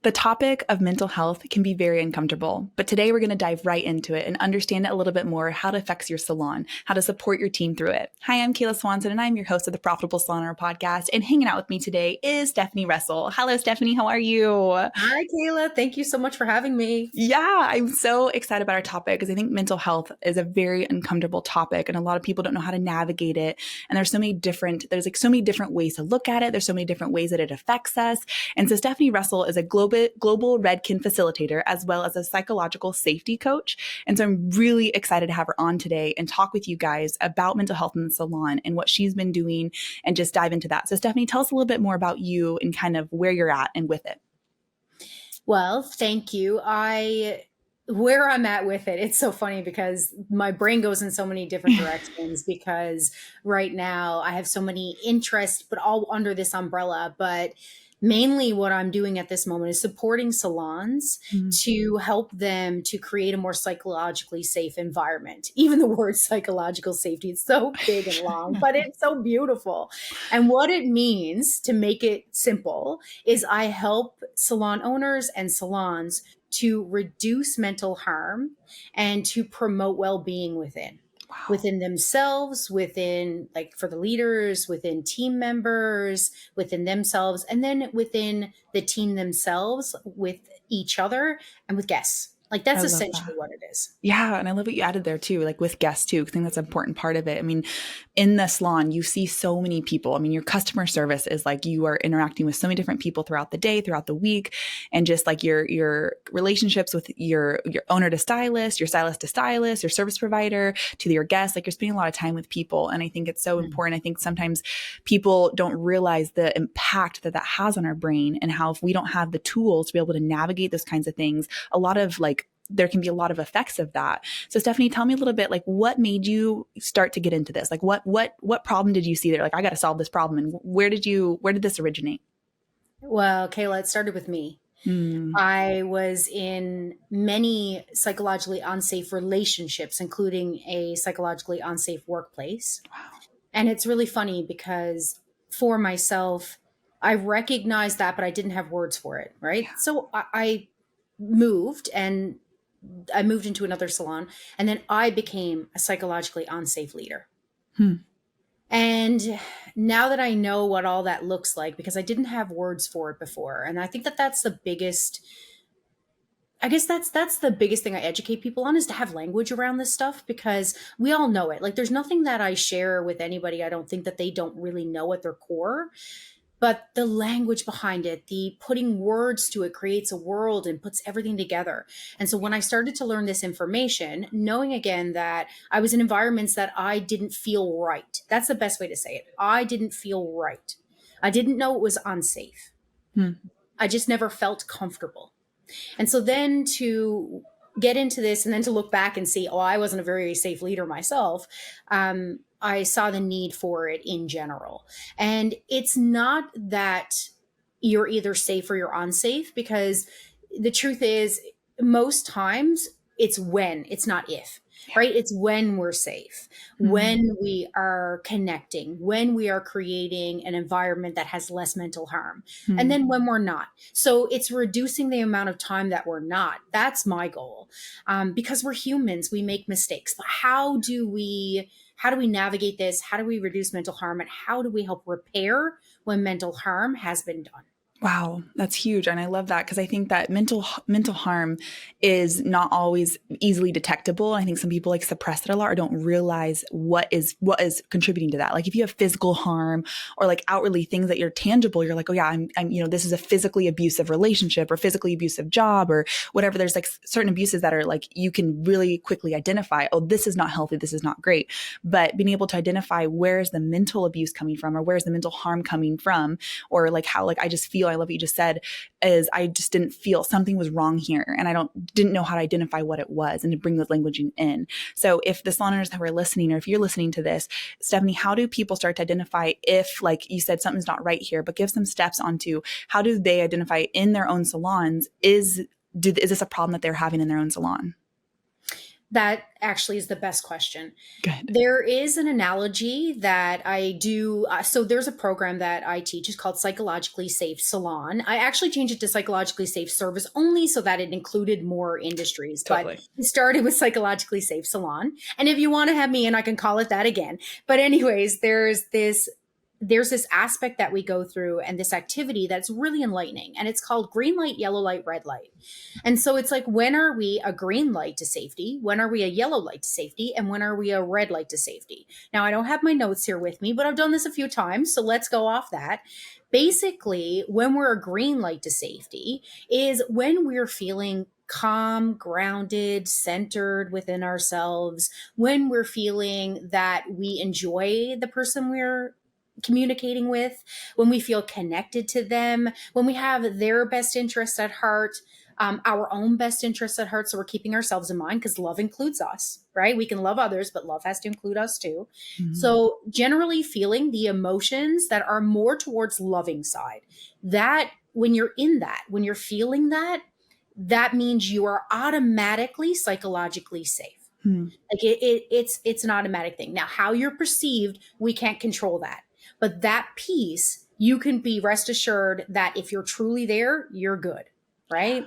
The topic of mental health can be very uncomfortable, but today we're going to dive right into it and understand a little bit more how it affects your salon, how to support your team through it. Hi, I'm Kayla Swanson, and I'm your host of the Profitable Salon Owner Podcast. And hanging out with me today is Stephanie Russell. Hello, Stephanie. How are you? Hi, Kayla. Thank you so much for having me. Yeah, I'm so excited about our topic because I think mental health is a very uncomfortable topic, and a lot of people don't know how to navigate it. And there's so many different ways to look at it. There's so many different ways that it affects us. And so Stephanie Russell is a global Redken facilitator, as well as a psychological safety coach. And so I'm really excited to have her on today and talk with you guys about mental health in the salon and what she's been doing and just dive into that. So Stephanie, tell us a little bit more about you and kind of where you're at and with it. Well, thank you. Where I'm at with it, it's so funny because my brain goes in so many different directions because right now I have so many interests, but all under this umbrella. But mainly what I'm doing at this moment is supporting salons to help them to create a more psychologically safe environment. Even the word psychological safety is so big and long, but it's so beautiful. And what it means, to make it simple, is I help salon owners and salons to reduce mental harm and to promote well-being within themselves, within, like, for the leaders, within team members, within themselves, and then within the team themselves, with each other and with guests. Like, that's essentially what it is. Yeah. And I love what you added there too, like with guests too. I think that's an important part of it. I mean, in the salon, you see so many people. I mean, your customer service is like you are interacting with so many different people throughout the day, throughout the week, and just like your relationships with your owner to stylist, your stylist to stylist, your service provider to your guests. Like, you're spending a lot of time with people. And I think it's so important. I think sometimes people don't realize the impact that has on our brain, and how if we don't have the tools to be able to navigate those kinds of things, there can be a lot of effects of that. So Stephanie, tell me a little bit, like, what made you start to get into this? Like, what problem did you see there? Like, I got to solve this problem. And where did this originate? Well, Kayla, it started with me. I was in many psychologically unsafe relationships, including a psychologically unsafe workplace. Wow. And it's really funny because for myself, I recognized that, but I didn't have words for it. Right. Yeah. So I moved into another salon, and then I became a psychologically unsafe leader. And now that I know what all that looks like, because I didn't have words for it before, and I think that that's the biggest, I guess that's the biggest thing I educate people on, is to have language around this stuff, because we all know it. Like, there's nothing that I share with anybody, I don't think, that they don't really know at their core. But the language behind it, the putting words to it, creates a world and puts everything together. And so when I started to learn this information, knowing again that I was in environments that I didn't feel right. That's the best way to say it. I didn't feel right. I didn't know it was unsafe. I just never felt comfortable. And so then to get into this and then to look back and see, I wasn't a very safe leader myself. I saw the need for it in general. And it's not that you're either safe or you're unsafe, because the truth is, most times it's when, it's not if, right? It's when we're safe, when we are connecting, when we are creating an environment that has less mental harm, and then when we're not. So it's reducing the amount of time that we're not. That's my goal, because we're humans, we make mistakes. But how do we navigate this? How do we reduce mental harm? And how do we help repair when mental harm has been done? Wow, that's huge. And I love that, because I think that mental harm is not always easily detectable. I think some people like suppress it a lot or don't realize what is contributing to that. Like, if you have physical harm or like outwardly things that you're tangible, you're like, oh yeah, I'm this is a physically abusive relationship or physically abusive job or whatever. There's like certain abuses that are like, you can really quickly identify, oh, this is not healthy, this is not great. But being able to identify where is the mental abuse coming from, or where's the mental harm coming from, or like how, like, I just feel, I love what you just said, is I just didn't feel something was wrong here, and I didn't know how to identify what it was and to bring the language in. So if the salon owners that were listening, or if you're listening to this, Stephanie, how do people start to identify if, like you said, something's not right here, but give some steps onto how do they identify in their own salons, is this a problem that they're having in their own salon? That actually is the best question. Good. There is an analogy that I do. So there's a program that I teach. It's called Psychologically Safe Salon. I actually changed it to Psychologically Safe Service only so that it included more industries. Totally. But it started with Psychologically Safe Salon. And if you want to have me in, I can call it that again. But anyways, there's this aspect that we go through and this activity that's really enlightening. And it's called green light, yellow light, red light. And so it's like, when are we a green light to safety? When are we a yellow light to safety? And when are we a red light to safety? Now, I don't have my notes here with me, but I've done this a few times. So let's go off that. Basically, when we're a green light to safety is when we're feeling calm, grounded, centered within ourselves, when we're feeling that we enjoy the person we're communicating with, when we feel connected to them, when we have their best interests at heart, our own best interests at heart. So we're keeping ourselves in mind, because love includes us, right? We can love others, but love has to include us too. Mm-hmm. So generally feeling the emotions that are more towards loving side, that when you're in that, when you're feeling that, that means you are automatically psychologically safe. Like it's an automatic thing. Now, how you're perceived, we can't control that. But that piece, you can be rest assured that if you're truly there, you're good, right?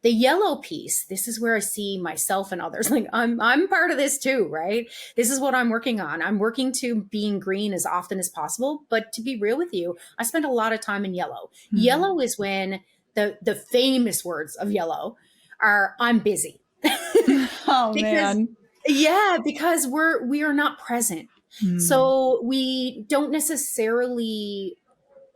The yellow piece, this is where I see myself and others. Like I'm part of this too, right? This is what I'm working on. I'm working to being green as often as possible. But to be real with you, I spend a lot of time in yellow. Mm-hmm. Yellow is when the famous words of yellow are, I'm busy. Man. Yeah, because we are not present. So we don't necessarily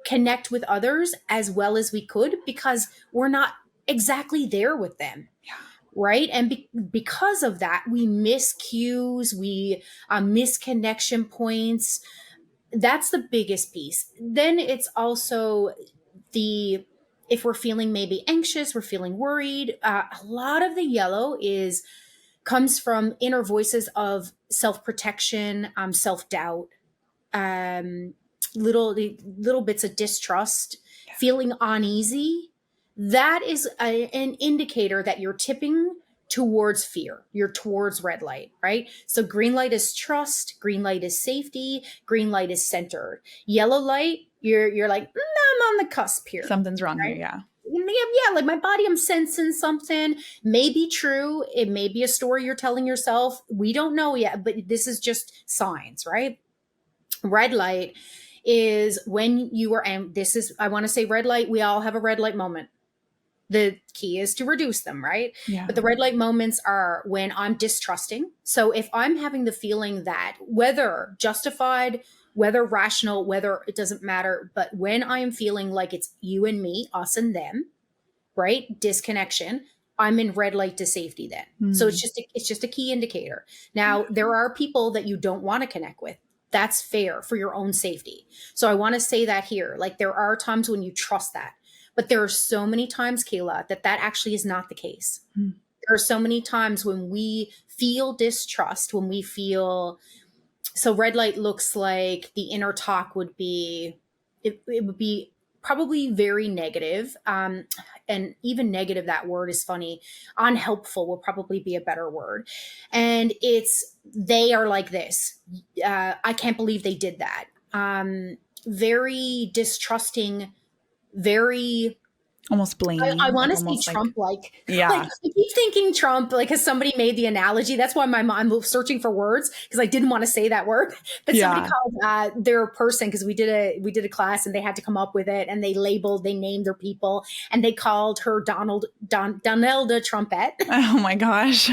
connect with others as well as we could because we're not exactly there with them. Yeah. Right. And because of that, we miss cues, we miss connection points. That's the biggest piece. Then it's also if we're feeling maybe anxious, we're feeling worried, a lot of the yellow comes from inner voices of self-protection, self-doubt, little bits of distrust, feeling uneasy. That is an indicator that you're tipping towards fear. You're towards red light, right? So green light is trust, green light is safety, green light is centered. Yellow light, you're like, I'm on the cusp here. Something's wrong right? here, yeah. Yeah, like my body, I'm sensing something. May be true. It may be a story you're telling yourself. We don't know yet, but this is just signs, right? Red light is when you are, and this is, I want to say red light, we all have a red light moment. The key is to reduce them, right? Yeah. But the red light moments are when I'm distrusting. So if I'm having the feeling that, whether justified, whether rational, whether it doesn't matter, but when I am feeling like it's you and me, us and them, right? Disconnection, I'm in red light to safety then. So it's just a key indicator. Now, there are people that you don't want to connect with. That's fair for your own safety. So I want to say that here, like there are times when you trust that, but there are so many times, Kayla, that actually is not the case. There are so many times when we feel distrust, when we feel, so red light looks like the inner talk would be, it would be probably very negative. And even negative, that word is funny. Unhelpful will probably be a better word. And they are like this. I can't believe they did that. Very distrusting, very almost blaming. I want to say Trump, yeah. Like, I keep thinking Trump, like, because somebody made the analogy. That's why I'm searching for words because I didn't want to say that word. But somebody called their person, because we did a class and they had to come up with it, and they named their people, and they called her Donelda Trumpet. Oh my gosh.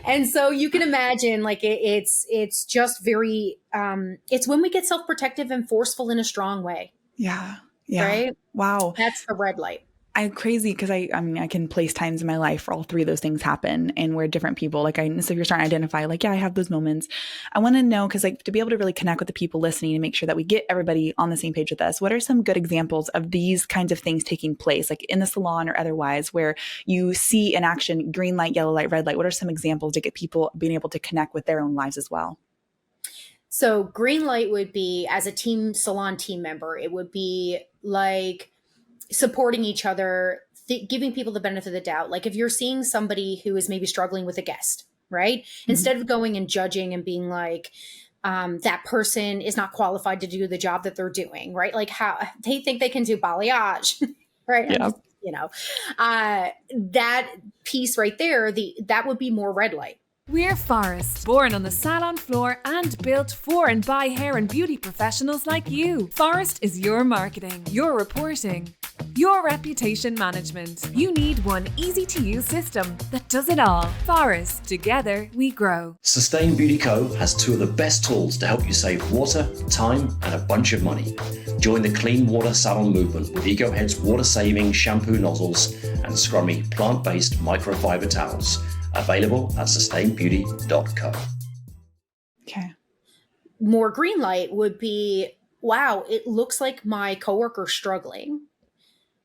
And so you can imagine, like, it's just very, it's when we get self-protective and forceful in a strong way. Yeah. Yeah. Right? Wow. That's the red light. I'm crazy because I mean, I can place times in my life where all three of those things happen and where different people, so if you're starting to identify, like, yeah, I have those moments. I want to know, because to be able to really connect with the people listening and make sure that we get everybody on the same page with us, what are some good examples of these kinds of things taking place, like in the salon or otherwise, where you see in action, green light, yellow light, red light? What are some examples to get people being able to connect with their own lives as well? So green light would be, as a salon team member, it would be like supporting each other, giving people the benefit of the doubt. Like if you're seeing somebody who is maybe struggling with a guest, right? Instead of going and judging and being like, that person is not qualified to do the job that they're doing, right? Like how they think they can do balayage, right? Yeah. That piece right there, that would be more red light. We're Forest, born on the salon floor and built for and by hair and beauty professionals like you. Forest is your marketing, your reporting, your reputation management. You need one easy-to-use system that does it all. Forest, together we grow. Sustain Beauty Co. has two of the best tools to help you save water, time, and a bunch of money. Join the clean water salon movement with EcoHead's water-saving shampoo nozzles and scrummy plant-based microfiber towels. Available at sustainbeauty.co. Okay. More green light would be, wow, it looks like my coworker's struggling.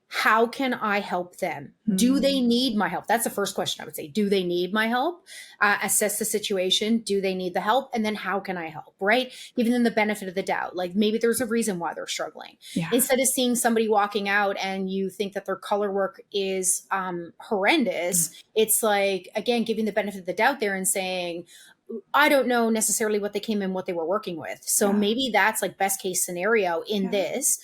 How can I help them? Do they need my help? That's the first question I would say. Do they need my help? Assess the situation. Do they need the help? And then how can I help, right? Giving them the benefit of the doubt. Like maybe there's a reason why they're struggling. Yeah. Instead of seeing somebody walking out and you think that their color work is horrendous, it's like, again, giving the benefit of the doubt there and saying, I don't know necessarily what they came in, what they were working with. So maybe that's like best case scenario in this.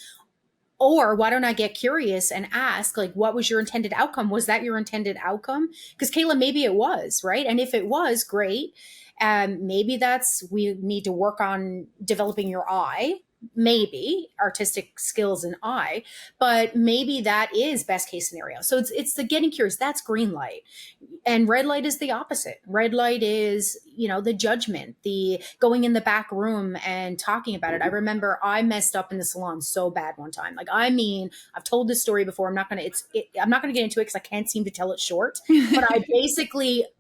Or why don't I get curious and ask, like, what was your intended outcome? Was that your intended outcome? Because Kayla, maybe it was, right? And if it was, great. Maybe we need to work on developing your eye, maybe artistic skills in eye, but maybe that is best case scenario. So it's the getting curious. That's green light. And red light is the opposite. Red light is, the judgment, the going in the back room and talking about it. I remember I messed up in the salon so bad one time. Like, I've told this story before. I'm not going to get into it because I can't seem to tell it short, but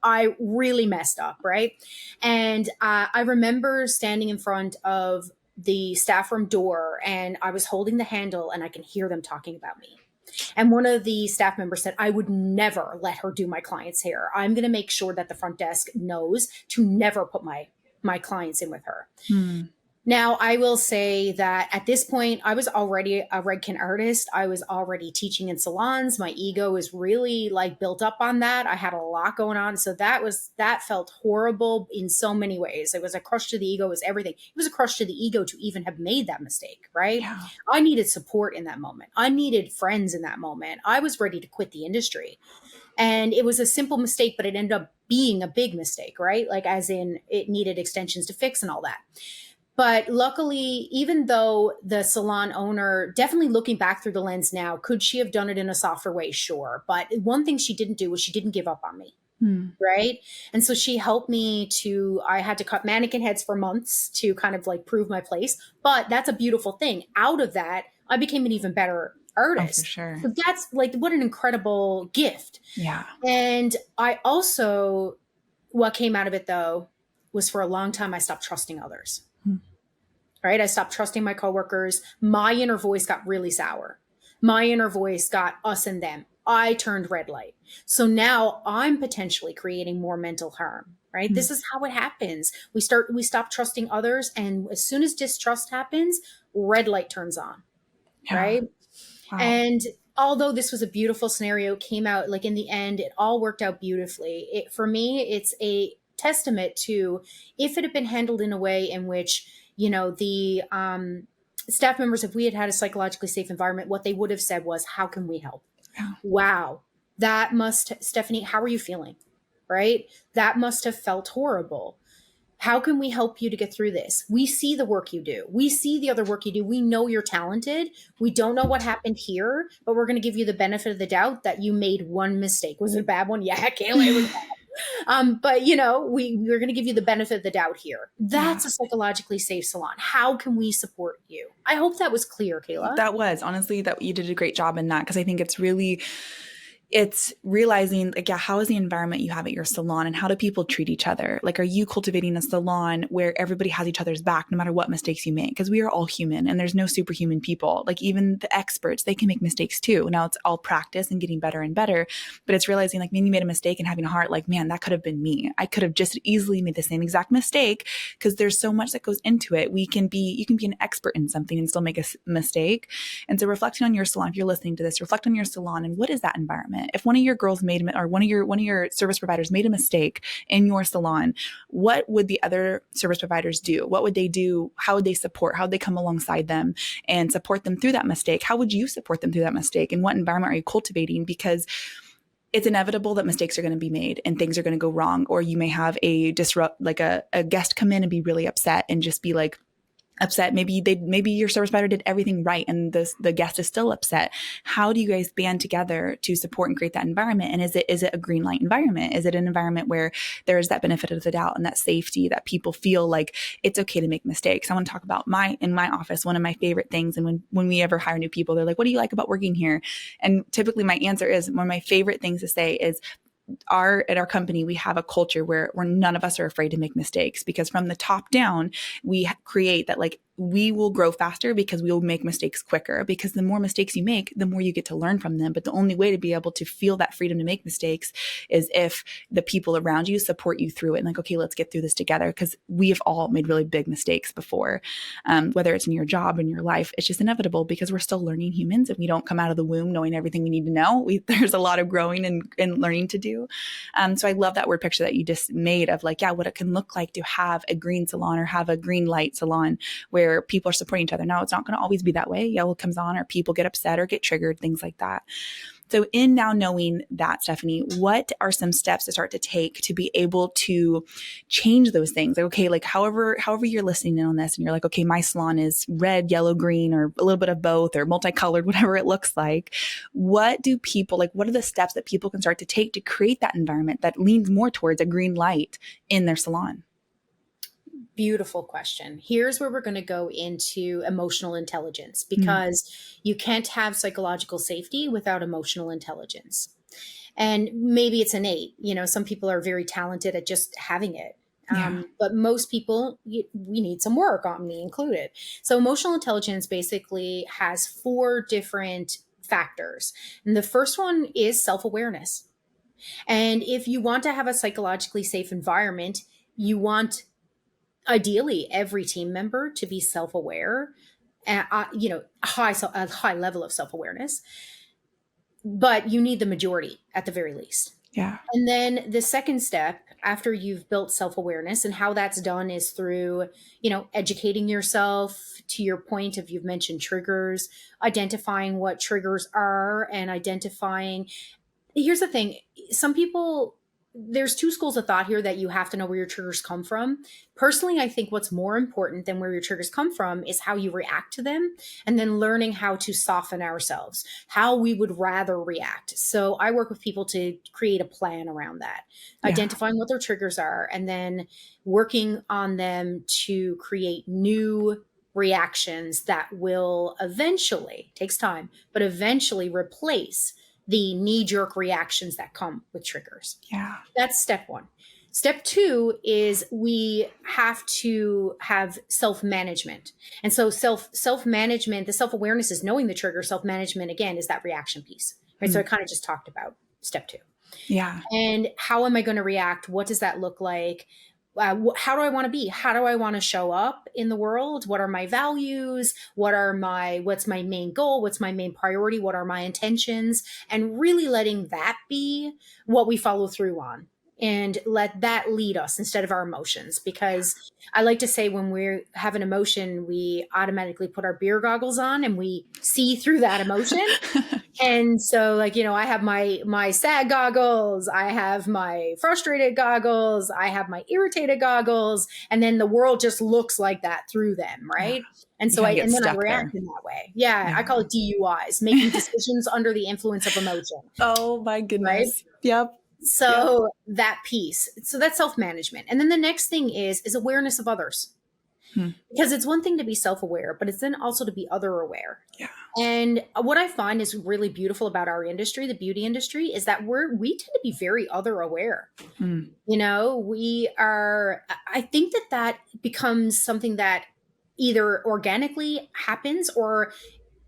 I really messed up. Right. And I remember standing in front of the staff room door and I was holding the handle and I can hear them talking about me. And one of the staff members said, I would never let her do my client's hair. I'm going to make sure that the front desk knows to never put my clients in with her. Now, I will say that at this point, I was already a Redken artist. I was already teaching in salons. My ego is really like built up on that. I had a lot going on. So that felt horrible in so many ways. It was a crush to the ego. It was everything. It was a crush to the ego to even have made that mistake, right? Yeah. I needed support in that moment. I needed friends in that moment. I was ready to quit the industry. And it was a simple mistake, but it ended up being a big mistake, right? Like as in it needed extensions to fix and all that. But luckily, even though the salon owner, definitely looking back through the lens now, could she have done it in a softer way? Sure. But one thing she didn't do was she didn't give up on me. Right. And so she helped me I had to cut mannequin heads for months to kind of like prove my place. But that's a beautiful thing. Out of that, I became an even better artist. Oh, for sure. So that's like, what an incredible gift. Yeah. And I also, what came out of it though, was for a long time, I stopped trusting others. Right? I stopped trusting my coworkers. My inner voice got really sour. My inner voice got us and them. I turned red light. So now I'm potentially creating more mental harm, right? This is how it happens. We stop trusting others. And as soon as distrust happens, red light turns on, right? Wow. And although this was a beautiful scenario, it came out like in the end, it all worked out beautifully. For me, it's a testament to if it had been handled in a way in which the staff members, if we had had a psychologically safe environment, what they would have said was, how can we help? Yeah. Wow. Stephanie, how are you feeling? Right? That must have felt horrible. How can we help you to get through this? We see the work you do. We see the other work you do. We know you're talented. We don't know what happened here, but we're going to give you the benefit of the doubt that you made one mistake. Was it a bad one? Yeah, Kayla, it was bad. But we're going to give you the benefit of the doubt here. That's a psychologically safe salon. How can we support you? I hope that was clear, Kayla. That was honestly that you did a great job in that. Cause I think it's really, it's realizing like, yeah, how is the environment you have at your salon and how do people treat each other? Like, are you cultivating a salon where everybody has each other's back no matter what mistakes you make? Because we are all human and there's no superhuman people. Like even the experts, they can make mistakes too. Now it's all practice and getting better and better, but it's realizing like maybe you made a mistake and having a heart like, man, that could have been me. I could have just easily made the same exact mistake because there's so much that goes into it. You can be an expert in something and still make a mistake. And so reflecting on your salon, if you're listening to this, reflect on your salon and what is that environment? If one of your girls made, or one of your service providers made a mistake in your salon, what would the other service providers do? What would they do? How would they support? How would they come alongside them and support them through that mistake? How would you support them through that mistake? And what environment are you cultivating? Because it's inevitable that mistakes are going to be made and things are going to go wrong. Or you may have a guest come in and be really upset and just be like, upset. Maybe your service provider did everything right and the guest is still upset. How do you guys band together to support and create that environment? And is it a green light environment? Is it an environment where there is that benefit of the doubt and that safety that people feel like it's okay to make mistakes? I want to talk about in my office, one of my favorite things. And when we ever hire new people, they're like, what do you like about working here? And typically my answer is one of my favorite things to say is, at our company, we have a culture where none of us are afraid to make mistakes, because from the top down, we create that like we will grow faster because we will make mistakes quicker, because the more mistakes you make, the more you get to learn from them. But the only way to be able to feel that freedom to make mistakes is if the people around you support you through it and like, okay, let's get through this together, because we have all made really big mistakes before, whether it's in your job, in your life. It's just inevitable because we're still learning humans and we don't come out of the womb knowing everything we need to know. There's a lot of growing and learning to do. So I love that word picture that you just made of like, yeah, what it can look like to have a green salon or have a green light salon where people are supporting each other. Now, it's not going to always be that way. Yellow comes on or people get upset or get triggered, things like that. So in now knowing that, Stephanie, what are some steps to start to take to be able to change those things? Like, okay, like however you're listening in on this and you're like, okay, my salon is red, yellow, green, or a little bit of both or multicolored, whatever it looks like. What are the steps that people can start to take to create that environment that leans more towards a green light in their salon? Beautiful question. Here's where we're going to go into emotional intelligence, because you can't have psychological safety without emotional intelligence. And maybe it's innate. Some people are very talented at just having it. But most people, we need some work, on me included. So emotional intelligence basically has 4 different factors. And the first one is self-awareness. And if you want to have a psychologically safe environment, you want ideally every team member to be self-aware, a high level of self-awareness, but you need the majority at the very least. Yeah. And then the second step after you've built self-awareness, and how that's done is through, educating yourself, to your point of, you've mentioned triggers, identifying what triggers are and identifying. Here's the thing. Some people, there's 2 schools of thought here that you have to know where your triggers come from. Personally, I think what's more important than where your triggers come from is how you react to them, and then learning how to soften ourselves, how we would rather react. So I work with people to create a plan around that, identifying what their triggers are, and then working on them to create new reactions that will eventually, takes time, but eventually replace the knee-jerk reactions that come with triggers. Yeah. That's step 1. Step 2 is we have to have self-management. And so self-management, the self-awareness is knowing the trigger. Self-management, again, is that reaction piece, right? So I kind of just talked about step 2. Yeah. And how am I going to react? What does that look like? How do I want to be? How do I want to show up in the world? What are my values? What's my main goal? What's my main priority? What are my intentions? And really letting that be what we follow through on, and let that lead us instead of our emotions. Because I like to say, when we have an emotion, we automatically put our beer goggles on and we see through that emotion. And so, I have my sad goggles, I have my frustrated goggles, I have my irritated goggles, and then the world just looks like that through them, right? Yeah. And so I react in that way. Yeah, I call it DUIs, making decisions under the influence of emotion. Oh my goodness. Right? Yep. So that piece. So that's self-management. And then the next thing is awareness of others. Because it's one thing to be self-aware, but it's then also to be other aware. Yeah. And what I find is really beautiful about our industry, the beauty industry, is that we tend to be very other aware. You know, I think that becomes something that either organically happens or,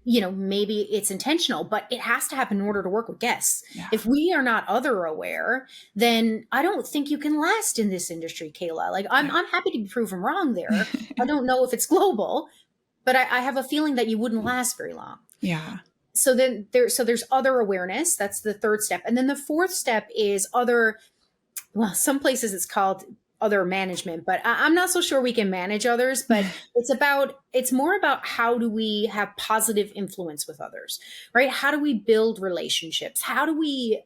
you know, maybe it's intentional, but it has to happen in order to work with guests. Yeah. If we are not other aware, then I don't think you can last in this industry, Kayla. Like I'm happy to be proven wrong there. I don't know if it's global, but I have a feeling that you wouldn't last very long. Yeah. So then there's other awareness. That's the third step. And then the fourth step is some places it's called other management, but I'm not so sure we can manage others, but it's more about how do we have positive influence with others, right? How do we build relationships? How do we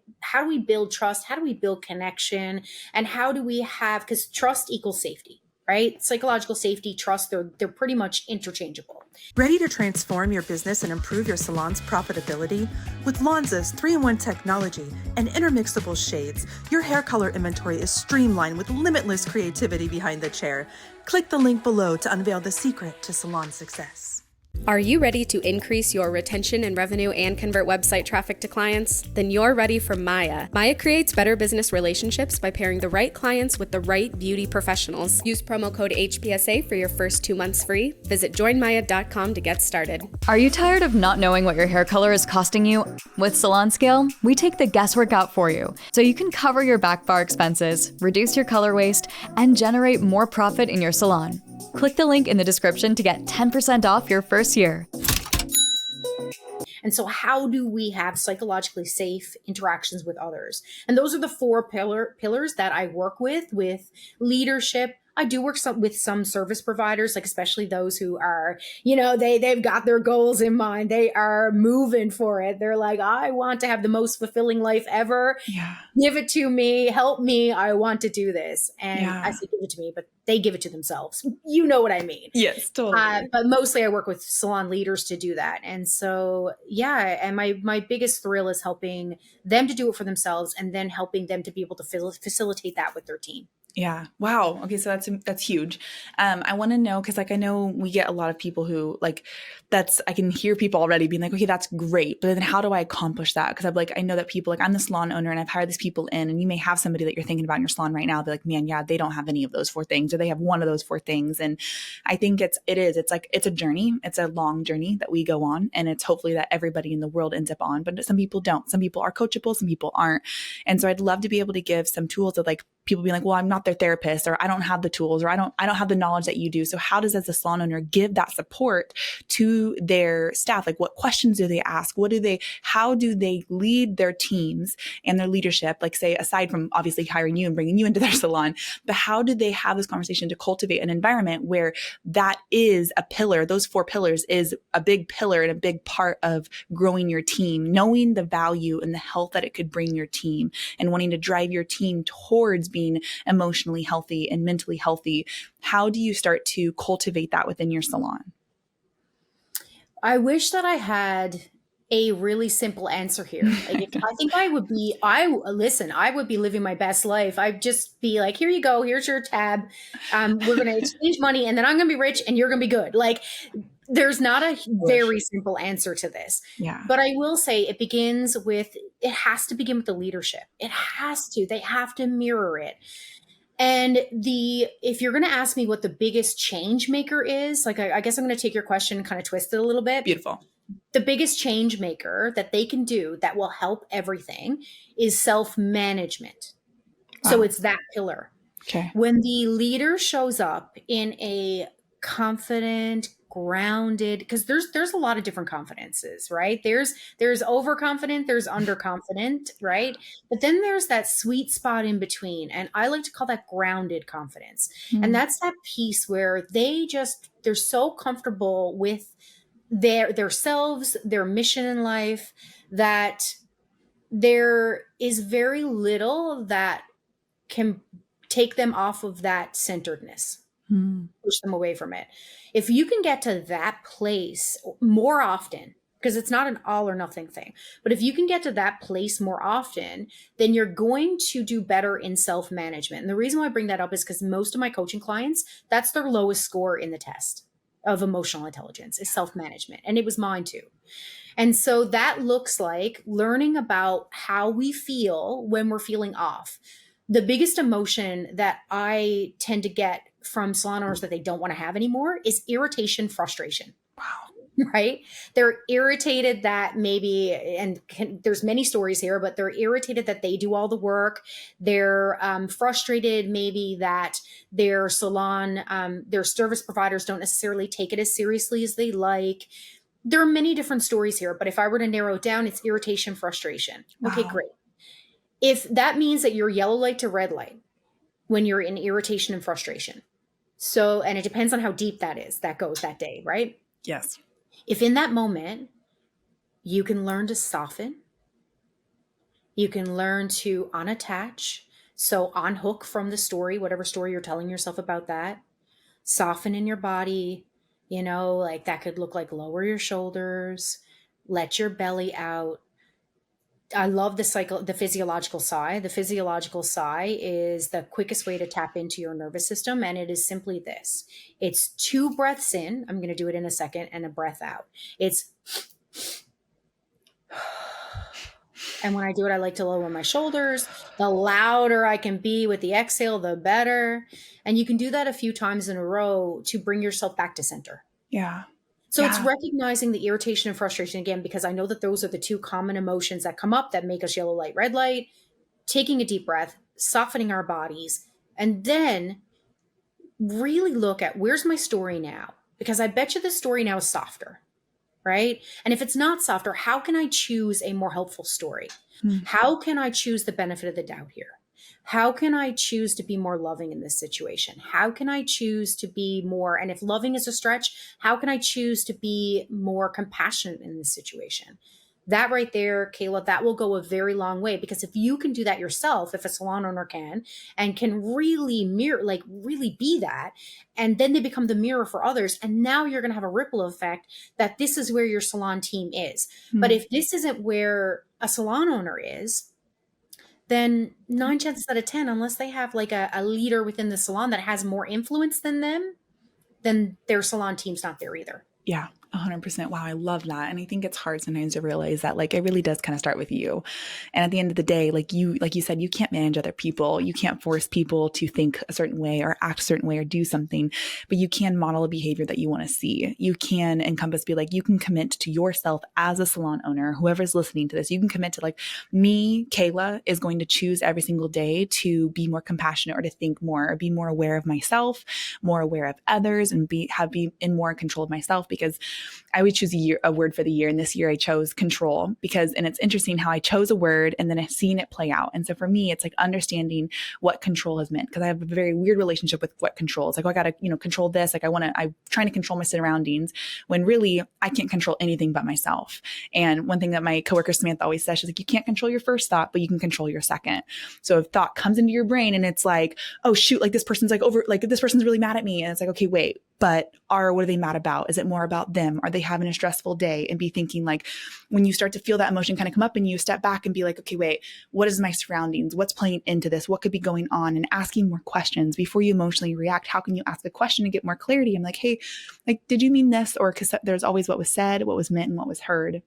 build trust? How do we build connection? And how do we because trust equals safety, right? Psychological safety, trust, they're pretty much interchangeable. Ready to transform your business and improve your salon's profitability? With Lonza's 3-in-1 technology and intermixable shades, your hair color inventory is streamlined with limitless creativity behind the chair. Click the link below to unveil the secret to salon success. Are you ready to increase your retention and revenue and convert website traffic to clients? Then you're ready for Maya. Maya creates better business relationships by pairing the right clients with the right beauty professionals. Use promo code HPSA for your first 2 months free. Visit joinmaya.com to get started. Are you tired of not knowing what your hair color is costing you? With Salon Scale, we take the guesswork out for you so you can cover your back bar expenses, reduce your color waste, and generate more profit in your salon. Click the link in the description to get 10% off your first year. And so how do we have psychologically safe interactions with others? And those are the 4 pillars that I work with leadership. I do work with some service providers, like especially those who are, you know, they've got their goals in mind. They are moving for it. They're like, I want to have the most fulfilling life ever. Yeah. Give it to me. Help me. I want to do this. And I say give it to me, but they give it to themselves. You know what I mean? Yes, totally. But mostly I work with salon leaders to do that. And so, and my biggest thrill is helping them to do it for themselves and then helping them to be able to facilitate that with their team. Yeah. Wow. Okay. So that's huge. I want to know, cause like, I know we get a lot of people who like, I can hear people already being like, okay, that's great. But then how do I accomplish that? Cause I know that people I'm the salon owner and I've hired these people in, and you may have somebody that you're thinking about in your salon right now. Be like, man, yeah, they don't have any of those 4 things, or they have one of those 4 things. And I think it's a journey. It's a long journey that we go on, and it's hopefully that everybody in the world ends up on, but some people don't. Some people are coachable, some people aren't. And so I'd love to be able to give some tools that like people be like, well, I'm not their therapist, or I don't have the tools, or I don't have the knowledge that you do. So how does, as a salon owner, give that support to their staff? Like, what questions do they ask? How do they lead their teams and their leadership? Like, say, aside from obviously hiring you and bringing you into their salon, but how do they have this conversation to cultivate an environment where that is a pillar? Those 4 pillars is a big pillar and a big part of growing your team, knowing the value and the health that it could bring your team, and wanting to drive your team towards being emotionally healthy and mentally healthy. How do you start to cultivate that within your salon? I wish that I had a really simple answer here. Like, I think I would be living my best life. I'd just be like, here you go. Here's your tab. We're going to exchange money, and then I'm going to be rich and you're going to be good. Like, there's not a very simple answer to this. Yeah. But I will say it has to begin with the leadership. They have to mirror it. And if you're going to ask me what the biggest change maker is, like, I guess I'm going to take your question and kind of twist it a little bit. Beautiful. The biggest change maker that they can do that will help everything is self-management. Wow. So it's that pillar. Okay. When the leader shows up in a confident, grounded, because there's a lot of different confidences, right? There's overconfident, there's underconfident, right? But then there's that sweet spot in between, and I like to call that grounded confidence. Mm-hmm. And that's that piece where they're so comfortable with their selves, their mission in life, that there is very little that can take them off of that centeredness. Push them away from it. If you can get to that place more often, because it's not an all or nothing thing. But if you can get to that place more often, then you're going to do better in self-management. And the reason why I bring that up is because most of my coaching clients, that's their lowest score in the test of emotional intelligence is self-management. And it was mine too. And so that looks like learning about how we feel when we're feeling off. The biggest emotion that I tend to get from salon owners that they don't want to have anymore is irritation, frustration. Wow. Right? They're irritated that maybe, there's many stories here, but they're irritated that they do all the work. They're frustrated maybe that their salon, their service providers don't necessarily take it as seriously as they like. There are many different stories here, but if I were to narrow it down, it's irritation, frustration. Wow. Okay, great. If that means that you're yellow light to red light when you're in irritation and frustration. So, and it depends on how deep that goes that day, right? Yes. If in that moment, you can learn to soften, you can learn to unattach, so unhook from the story, whatever story you're telling yourself about that, soften in your body, like that could look like lower your shoulders, let your belly out. I love the physiological sigh. The physiological sigh is the quickest way to tap into your nervous system. And it is simply this. It's 2 breaths in. I'm going to do it in a second, and a breath out. It's, and when I do it, I like to lower my shoulders. The louder I can be with the exhale, the better. And you can do that a few times in a row to bring yourself back to center. Yeah. So it's recognizing the irritation and frustration again, because I know that those are the 2 common emotions that come up that make us yellow light, red light, taking a deep breath, softening our bodies, and then really look at where's my story now? Because I bet you the story now is softer, right? And if it's not softer, how can I choose a more helpful story? Mm-hmm. How can I choose the benefit of the doubt here? How can I choose to be more loving in this situation? How can I choose to be more, and if loving is a stretch, how can I choose to be more compassionate in this situation? That right there, Kayla, that will go a very long way, because if you can do that yourself, if a salon owner can, and can really mirror, like really be that, and then they become the mirror for others. And now you're going to have a ripple effect that this is where your salon team is. Mm-hmm. But if this isn't where a salon owner is, then 9 chances out of 10, unless they have like a leader within the salon that has more influence than them, then their salon team's not there either. Yeah. 100%. Wow. I love that. And I think it's hard sometimes to realize that like, it really does kind of start with you. And at the end of the day, like you said, you can't manage other people. You can't force people to think a certain way or act a certain way or do something, but you can model a behavior that you want to see. You can be like, you can commit to yourself as a salon owner, whoever's listening to this, you can commit to like, me, Kayla, is going to choose every single day to be more compassionate or to think more or be more aware of myself, more aware of others, and be in more control of myself, because I would choose a word for the year. And this year I chose control, and it's interesting how I chose a word and then I've seen it play out. And so for me, it's like understanding what control has meant, because I have a very weird relationship with what control is. Like, oh, I got to, control this. Like I'm trying to control my surroundings when really I can't control anything but myself. And one thing that my coworker Samantha always says, she's like, you can't control your first thought, but you can control your second. So if thought comes into your brain and it's like, oh shoot, like this person's this person's really mad at me. And it's like, okay, wait, but what are they mad about? Is it more about them? Are they having a stressful day? And be thinking like, when you start to feel that emotion kind of come up and you step back and be like, okay, wait, what is my surroundings? What's playing into this? What could be going on? And asking more questions before you emotionally react. How can you ask a question and get more clarity? I'm like, hey, like, did you mean this? Or because there's always what was said, what was meant, and what was heard.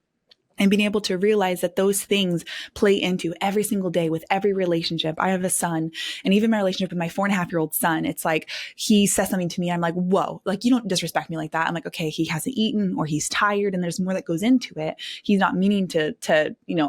And being able to realize that those things play into every single day with every relationship. I have a son, and even my relationship with my 4.5-year-old son, it's like he says something to me and I'm like, whoa, like you don't disrespect me like that. I'm like, okay, he hasn't eaten or he's tired and there's more that goes into it. He's not meaning to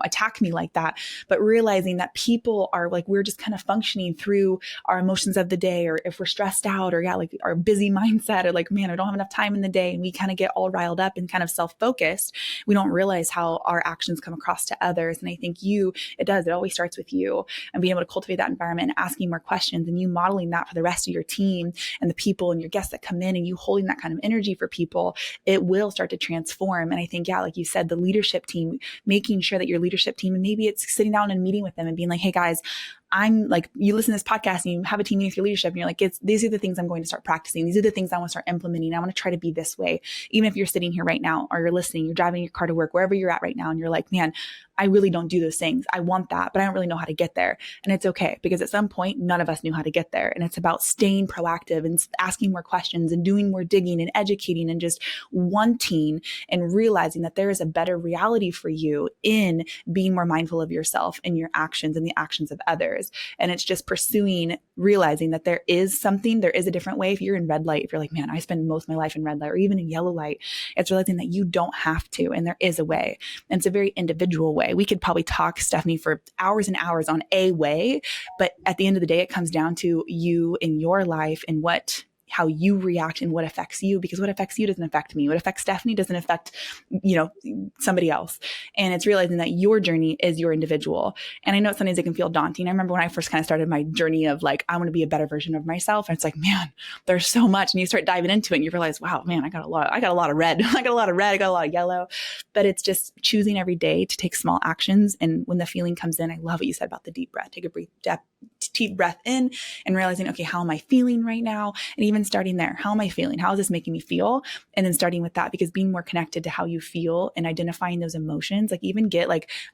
attack me like that, but realizing that people are like, we're just kind of functioning through our emotions of the day, or if we're stressed out or like our busy mindset, or like, man, I don't have enough time in the day, and we kind of get all riled up and kind of self-focused. We don't realize how our actions come across to others. And I think it always starts with you, and being able to cultivate that environment and asking more questions, and you modeling that for the rest of your team and the people and your guests that come in, and you holding that kind of energy for people, it will start to transform. And I think, like you said, the leadership team, making sure that your leadership team, and maybe it's sitting down and meeting with them and being like, hey guys, I'm like, you listen to this podcast and you have a team meeting with your leadership and you're like, these are the things I'm going to start practicing. These are the things I want to start implementing. I want to try to be this way. Even if you're sitting here right now or you're listening, you're driving your car to work, wherever you're at right now. And you're like, man, I really don't do those things. I want that, but I don't really know how to get there. And it's okay, because at some point, none of us knew how to get there. And it's about staying proactive and asking more questions and doing more digging and educating and just wanting and realizing that there is a better reality for you in being more mindful of yourself and your actions and the actions of others. And it's just pursuing, realizing that there is a different way. If you're in red light, if you're like, man, I spend most of my life in red light or even in yellow light, it's realizing that you don't have to, and there is a way. And it's a very individual way. We could probably talk, Stephanie, for hours and hours on a way, but at the end of the day, it comes down to you in your life and how you react and what affects you, because what affects you doesn't affect me. What affects Stephanie doesn't affect, somebody else. And it's realizing that your journey is your individual. And I know sometimes it can feel daunting. I remember when I first kind of started my journey of like, I want to be a better version of myself. And it's like, man, there's so much. And you start diving into it and you realize, wow, man, I got a lot of red. I got a lot of red. I got a lot of yellow. But it's just choosing every day to take small actions. And when the feeling comes in, I love what you said about the deep breath. Take a deep breath in and realizing, okay, how am I feeling right now? And even starting there, how am I feeling? How is this making me feel? And then starting with that, because being more connected to how you feel and identifying those emotions, like even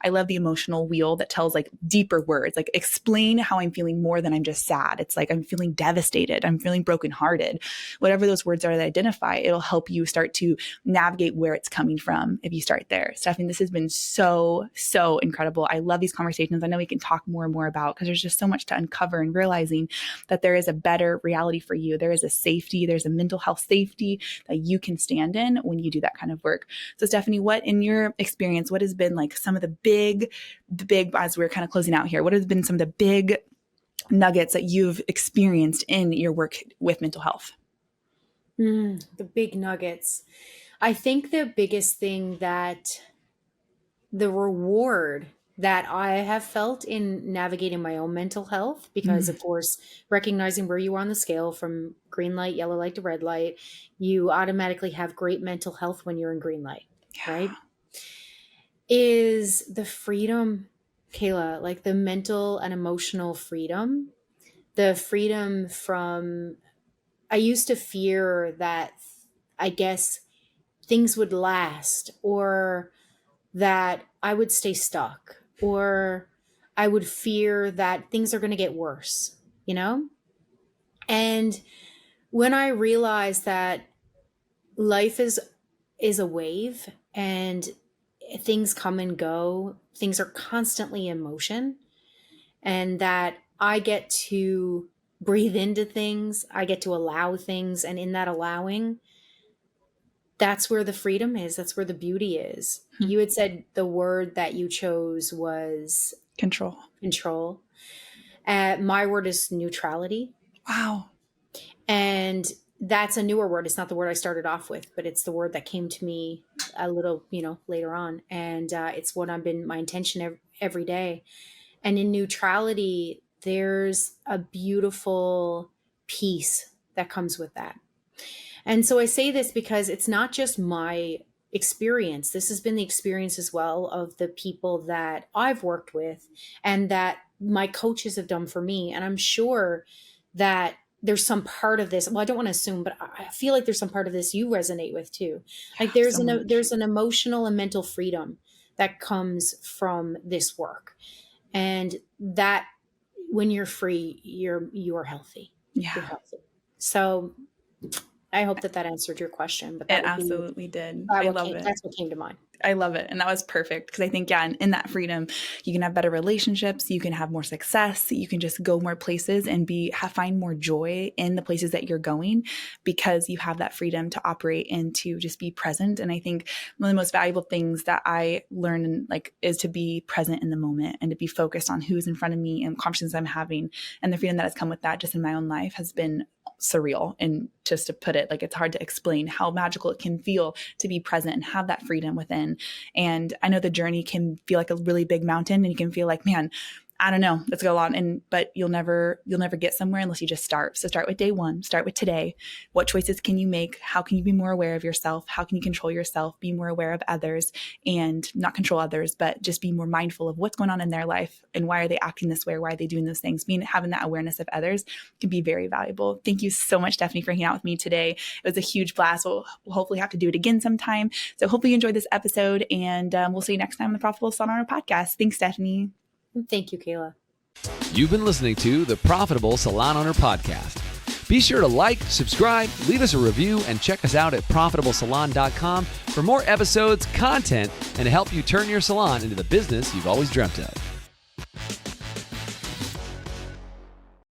I love the emotional wheel that tells like deeper words, like explain how I'm feeling more than I'm just sad. It's like, I'm feeling devastated. I'm feeling brokenhearted. Whatever those words are that identify, it'll help you start to navigate where it's coming from if you start there. Stephanie, this has been so, so incredible. I love these conversations. I know we can talk more and more about, because there's just so much to uncover, and realizing that there is a better reality for you. There is a safety, there's a mental health safety that you can stand in when you do that kind of work. So Stephanie, what in your experience, what has been like some of the big, as we're kind of closing out here, what has been some of the big nuggets that you've experienced in your work with mental health? The big nuggets. I think the biggest thing that the reward that I have felt in navigating my own mental health, because of course, recognizing where you are on the scale from green light, yellow light to red light, you automatically have great mental health when you're in green light, right? Is the freedom, Kayla, like the mental and emotional freedom, the freedom from, I used to fear that, I guess, things would last, or that I would stay stuck, or I would fear that things are going to get worse, And when I realized that life is a wave and things come and go, things are constantly in motion, and that I get to breathe into things, I get to allow things, and in that allowing, that's where the freedom is. That's where the beauty is. You had said the word that you chose was Control. My word is neutrality. Wow. And that's a newer word. It's not the word I started off with, but it's the word that came to me a little, later on. And it's what I've been, my intention every day. And in neutrality, there's a beautiful peace that comes with that. And so I say this because it's not just my experience. This has been the experience as well of the people that I've worked with and that my coaches have done for me. And I'm sure that there's some part of this. Well, I don't want to assume, but I feel like there's some part of this you resonate with too. Like there's an emotional and mental freedom that comes from this work. And that when you're free, you're healthy. Yeah. You're healthy. So I hope that answered your question. But it absolutely did. I love it. That's what came to mind. I love it. And that was perfect. Because I think, in that freedom, you can have better relationships. You can have more success. You can just go more places and find more joy in the places that you're going, because you have that freedom to operate and to just be present. And I think one of the most valuable things that I learned is to be present in the moment and to be focused on who's in front of me and conversations I'm having. And the freedom that has come with that just in my own life has been surreal. And just to put it, it's hard to explain how magical it can feel to be present and have that freedom within. And I know the journey can feel like a really big mountain, and you can feel like, man, I don't know, that's a lot. But you'll never get somewhere unless you just start. So start with day one, start with today. What choices can you make? How can you be more aware of yourself? How can you control yourself? Be more aware of others, and not control others, but just be more mindful of what's going on in their life and why are they acting this way? Why are they doing those things? Having that awareness of others can be very valuable. Thank you so much, Stephanie, for hanging out with me today. It was a huge blast. We'll hopefully have to do it again sometime. So hopefully you enjoyed this episode, and we'll see you next time on the Profitable Salon Owner Podcast. Thanks, Stephanie. Thank you, Kayla. You've been listening to the Profitable Salon Owner Podcast. Be sure to like, subscribe, leave us a review, and check us out at profitablesalon.com for more episodes, content, and to help you turn your salon into the business you've always dreamt of.